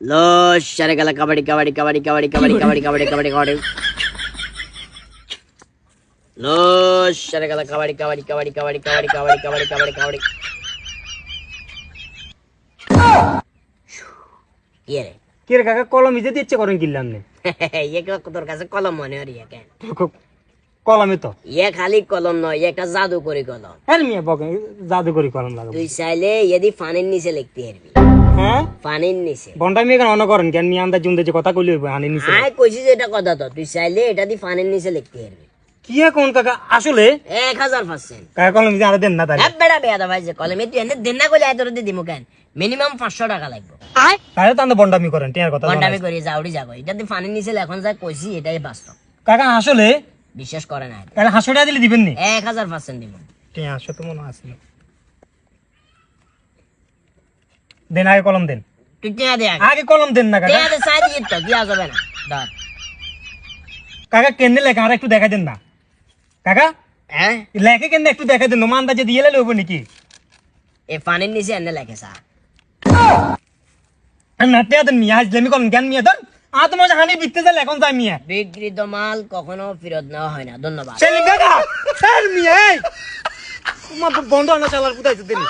লো সারে গেলা কাবাডি কাবাডি কাবাডি কাবাডি কাবাডি কাবাডি কাবাডি কাবাডি কাবাডি লো সারে গেলা কাবাডি কাবাডি কাবাডি কাবাডি কাবাডি কাবাডি কাবাডি কাবাডি কাবাডি ইয়ে রে কি রে কাকা কলম ইজে দিচ্ছে করেন কিনলাম নে ইয়ে তোর কাছে কলম মনে হয় ইয়ে কেন কলমে তো ইয়ে খালি কলম নয় ইয়ে একটা জাদু করি কলম হ্যাঁ মিয়া বকে জাদুকরি কলম লাগাবো তুই চাইলে যদি ফানির নিচে লিখতে পারবি হ্যাঁ ফানির নিচে বন্ডা মিয়া কেন অন করেন কেন মিয়া আন্দা জুন্দে যে কথা কইলি হানি নিছে আয় কইছি যে এটা কথা তো তুই চাইলে এটা দি ফানির নিচে লিখতে পারবি কি কোন কাকা আসলে 1000%। কাকা কলম ইজে আর দেন না তাই হ্যাঁ বেড়া বেড়া ভাই যে কলমে তুই এনে দেন না কইলে আয় তোর দিমু কেন মিনিমাম 500 টাকা লাগবে তাহলে তো আন্দা বন্ডামি করেন টিয়ার কথা ঘন্টামি করি যাওড়ি যাগো এটা দি ফানির নিচে এখন যা কইছি এটাই বাস্তব কাকা আসলে বিশ্বাস করে না তাহলে 500 টাকা দিলে দিবেন নি 1000% দিব টিয়া আসলে তো মনে আছে দেন আগে কলম দেন তুই টিয়া দে আগে কলম দেন না কাকা টিয়া দে সাই দিয়ে তো দিয়া যাবে না ধর কাকা কেনে লেখা আর একটু দেখা দেন না কাকা হ্যাঁ লেখে কেন একটু দেখা দেন মান আন্দাজে দিয়ে লেলে হবো নাকি এ ফানির নিচে এনে লেখে সা না টিয়া দেন মিয়া হাজলামি করেন জ্ঞান মিয়া দেন তোমার হানি বিকতে যালে এখন যাই মিয়া বিক্রিত মাল কখনো ফেরত নেওয়া হয় না ধন্যবাদ সেলিম কাকা স্যার মিয়া এই তোমার বন্ধ আনা চালার কোথায় দেন